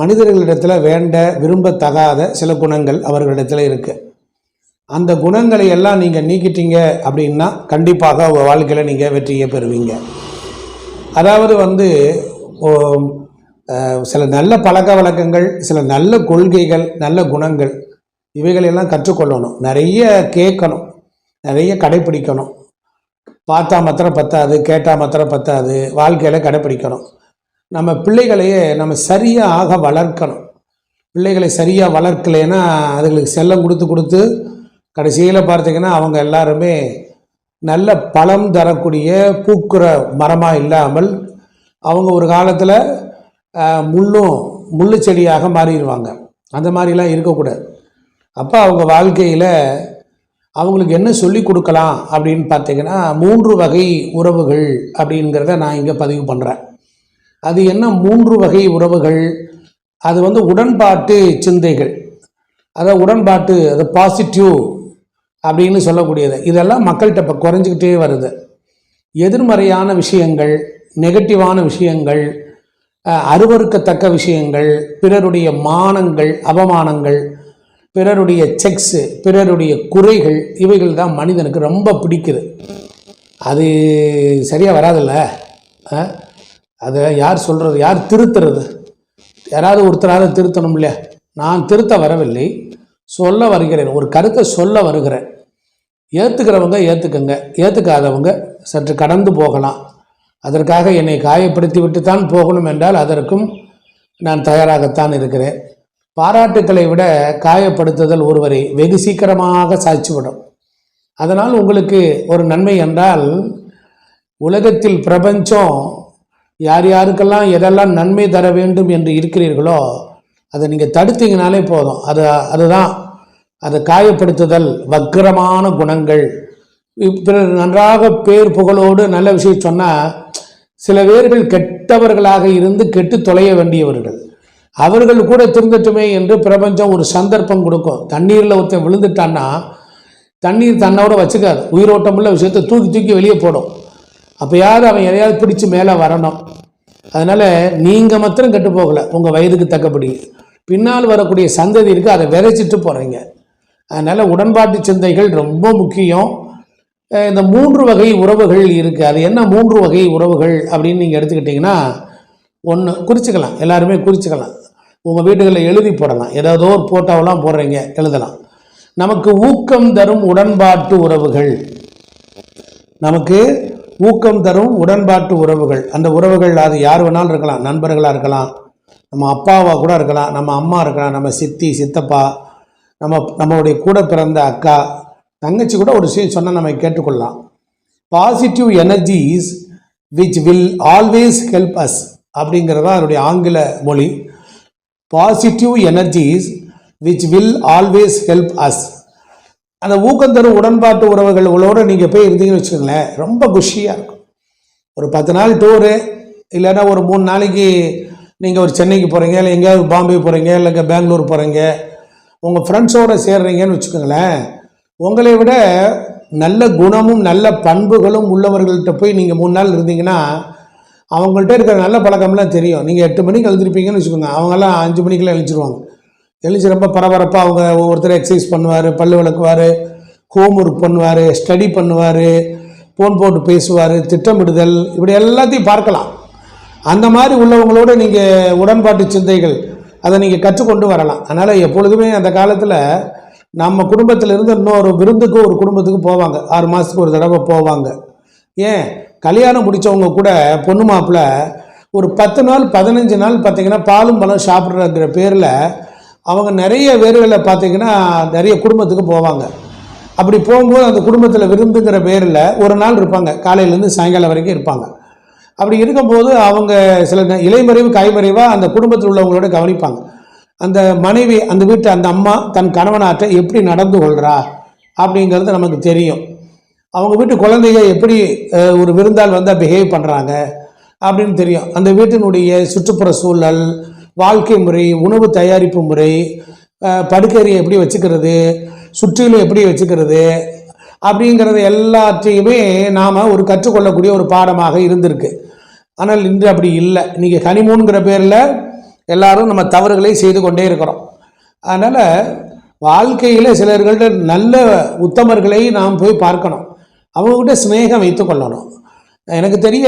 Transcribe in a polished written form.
மனிதர்களிடத்தில் விரும்பத்தகாத சில குணங்கள் அவர்களிடத்தில் இருக்குது. அந்த குணங்களை எல்லாம் நீங்கள் நீக்கிட்டீங்க அப்படின்னா கண்டிப்பாக உங்கள் வாழ்க்கையில் நீங்கள் வெற்றியை பெறுவீங்க. அதாவது சில நல்ல பழக்க வழக்கங்கள், சில நல்ல கொள்கைகள், நல்ல குணங்கள், இவைகளெல்லாம் கற்றுக்கொள்ளணும். நிறைய கேட்கணும், நிறைய கடைப்பிடிக்கணும். பார்த்தா மாத்திரம் பத்தாது, கேட்டால் மாத்திரம் பத்தாது, வாழ்க்கையில் கடைப்பிடிக்கணும். நம்ம பிள்ளைகளையே நம்ம சரியாக வளர்க்கணும். பிள்ளைகளை சரியாக வளர்க்கலைன்னா அதுகளுக்கு செல்லம் கொடுத்து கடைசியில் பார்த்திங்கன்னா அவங்க எல்லாருமே நல்ல பழம் தரக்கூடிய பூக்கிற மரமாக இல்லாமல் அவங்க ஒரு காலத்தில் முள்ளு செடியாக மாறிடுவாங்க. அந்த மாதிரிலாம் இருக்கக்கூடாது. அப்போ அவங்க வாழ்க்கையில் அவங்களுக்கு என்ன சொல்லி கொடுக்கலாம் அப்படின்னு பார்த்திங்கன்னா 3 வகை உறவுகள் அப்படிங்கிறத நான் இங்கே பதிவு பண்ணுறேன். அது என்ன 3 வகை உறவுகள்? அது உடன்பாட்டு சிந்தைகள், அதாவது உடன்பாட்டு, அது பாசிட்டிவ் அப்படின்னு சொல்லக்கூடியது. இதெல்லாம் மக்கள்கிட்ட இப்போ குறைஞ்சிக்கிட்டே வருது. எதிர்மறையான விஷயங்கள், நெகட்டிவான விஷயங்கள், அருவருக்கத்தக்க விஷயங்கள், பிறருடைய மானங்கள், அவமானங்கள், பிறருடைய செக்ஸு, பிறருடைய குறைகள், இவைகள் தான் மனிதனுக்கு ரொம்ப பிடிக்குது. அது சரியாக வராதில்ல. அதை யார் சொல்கிறது, யார் திருத்துறது? யாராவது ஒருத்தராவது திருத்தணும் இல்லையா? நான் திருத்த வரவில்லை, சொல்ல வருகிறேன், ஒரு கருத்தை சொல்ல வருகிறேன். ஏற்றுக்கிறவங்க ஏற்றுக்குங்க, ஏற்றுக்காதவங்க சற்று கடந்து போகலாம். அதற்காக என்னை காயப்படுத்தி விட்டு தான் போகணும் என்றால் அதற்கும் நான் தயாராகத்தான் இருக்கிறேன். பாராட்டுக்களை விட காயப்படுத்துதல் ஒருவரை வெகு சீக்கிரமாக சாய்ச்சிவிடும். அதனால் உங்களுக்கு ஒரு நன்மை என்றால், உலகத்தில் பிரபஞ்சம் யார் யாருக்கெல்லாம் எதெல்லாம் நன்மை தர வேண்டும் என்று இருக்கிறீர்களோ அதை நீங்கள் தடுத்தீங்கனாலே போதும். அதுதான் அதை காயப்படுத்துதல், வக்கிரமான குணங்கள். பிறர் நன்றாக பேர் புகழோடு நல்ல விஷயம் சொன்னால், சில பேர்கள் கெட்டவர்களாக இருந்து கெட்டு தொலைய வேண்டியவர்கள், அவர்கள் கூட திருந்தட்டுமே என்று பிரபஞ்சம் ஒரு சந்தர்ப்பம் கொடுக்கும். தண்ணீரில் ஒருத்தன் விழுந்துட்டான்னா தண்ணீர் தன்னோட வச்சுக்காது, உயிரோட்டமுள்ள விஷயத்தை தூக்கி வெளியே போடும். அப்போயாவது அவன் எதையாவது பிடிச்சி மேலே வரணும். அதனால் நீங்கள் மாத்திரம் கெட்டு போகலை, உங்கள் வயதுக்கு தக்கபடி பின்னால் வரக்கூடிய சந்ததி இருக்குது, அதை விதைச்சிட்டு போகிறீங்க. அதனால் உடன்பாட்டு சிந்தைகள் ரொம்ப முக்கியம். இந்த 3 வகை உறவுகள் இருக்குது. அது என்ன 3 வகை உறவுகள் அப்படின்னு நீங்கள் எடுத்துக்கிட்டிங்கன்னா, ஒன்று குறிச்சிக்கலாம், எல்லாருமே குறிச்சிக்கலாம். உங்கள் வீடுகளில் எழுதி போடலாம், ஏதோ ஒரு போட்டோவெல்லாம் போடுறீங்க, எழுதலாம். நமக்கு ஊக்கம் தரும் உடன்பாட்டு உறவுகள், நமக்கு ஊக்கம் தரும் உடன்பாட்டு உறவுகள். அந்த உறவுகள் அது யார் வேணாலும் இருக்கலாம். நண்பர்களாக இருக்கலாம், நம்ம அப்பாவாக கூட இருக்கலாம், நம்ம அம்மா இருக்கலாம், நம்ம சித்தி சித்தப்பா, நம்மளுடைய கூட பிறந்த அக்கா தங்கச்சி கூட ஒரு விஷயம் சொன்னால் நம்ம கேட்டுக்கொள்ளலாம். Positive energies which will always help us அப்படிங்கிறதா அதனுடைய ஆங்கில மொழி. Positive energies which will always help us. அந்த ஊக்கம் தரும் உடன்பாட்டு உறவுகளோடு நீங்கள் போய் இருந்தீங்கன்னு வச்சுக்கோங்களேன், ரொம்ப குஷியாக இருக்கும். ஒரு 10 நாள் டூரு, இல்லைன்னா ஒரு 3 நாளைக்கு நீங்கள் ஒரு சென்னைக்கு போகிறீங்க, இல்லை எங்கேயாவது பாம்பே போகிறீங்க, இல்லை பெங்களூர் போகிறீங்க, உங்கள் ஃப்ரெண்ட்ஸோடு சேர்றீங்கன்னு வச்சுக்கோங்களேன், உங்களை விட நல்ல குணமும் நல்ல பண்புகளும் உள்ளவர்கள்ட்ட போய் நீங்கள் 3 நாள் இருந்தீங்கன்னா அவங்கள்ட்ட இருக்கிற நல்ல பழக்கம்லாம் தெரியும். நீங்கள் 8 மணிக்கு எழுந்திருப்பீங்கன்னு வச்சுக்கோங்க, அவங்கெல்லாம் 5 மணிக்கெல்லாம் எழுந்திருவாங்க. எழுச்சி ரொம்ப பரபரப்பாக அவங்க ஒவ்வொருத்தர் எக்ஸசைஸ் பண்ணுவார், பல்லு விளக்குவார், ஹோம் ஒர்க் பண்ணுவார், ஸ்டடி பண்ணுவார், ஃபோன் போட்டு பேசுவார், திட்டமிடுதல், இப்படி எல்லாத்தையும் பார்க்கலாம். அந்த மாதிரி உள்ளவங்களோட நீங்கள் உடன்பாட்டு சிந்தைகள் அதை நீங்கள் கற்றுக்கொண்டு வரலாம். அதனால் எப்பொழுதுமே அந்த காலத்தில் நம்ம குடும்பத்திலிருந்து இன்னொரு விருந்துக்கு ஒரு குடும்பத்துக்கு போவாங்க, 6 மாதத்துக்கு ஒரு தடவை போவாங்க. ஏன், கல்யாணம் முடித்தவங்க கூட பொண்ணு மாப்பிள்ள ஒரு 10 நாள் 15 நாள் பார்த்திங்கன்னா பாலும் பழம் சாப்பிட்றங்கிற பேரில் அவங்க நிறைய வேர்களில் பார்த்திங்கன்னா நிறைய குடும்பத்துக்கு போவாங்க. அப்படி போகும்போது அந்த குடும்பத்தில் விருந்துங்கிற பேரில் ஒரு நாள் இருப்பாங்க, காலையிலேருந்து சாயங்காலம் வரைக்கும் இருப்பாங்க. அப்படி இருக்கும்போது அவங்க சில இலைமறைவு காய்மறைவாக அந்த குடும்பத்தில் உள்ளவங்களோட கவனிப்பாங்க. அந்த மனைவி, அந்த வீட்டு அந்த அம்மா தன் கணவனாற்ற எப்படி நடந்து கொள்கிறா அப்படிங்கிறது நமக்கு தெரியும். அவங்க வீட்டு குழந்தைங்க எப்படி ஒரு விருந்தால் வந்தால் பிஹேவ் பண்ணுறாங்க அப்படின்னு தெரியும். அந்த வீட்டினுடைய சுற்றுப்புற சூழல், வாழ்க்கை முறை, உணவு தயாரிப்பு முறை, படுக்கையை எப்படி வச்சுக்கிறது, சுற்றிலும் எப்படி வச்சுக்கிறது அப்படிங்கிறது எல்லாத்தையுமே நாம் ஒரு கற்றுக்கொள்ளக்கூடிய ஒரு பாடமாக இருந்திருக்கு. ஆனால் இன்று அப்படி இல்லை. நீங்கள் ஹனிமூன்கிற பேரில் எல்லாரும் நம்ம தவறுகளை செய்து கொண்டே இருக்கிறோம். அதனால் வாழ்க்கையில் சிலர்கள்ட்ட நல்ல உத்தமர்களை நாம் போய் பார்க்கணும், அவங்ககிட்ட சிநேகம் வைத்து கொள்ளணும். எனக்கு தெரிய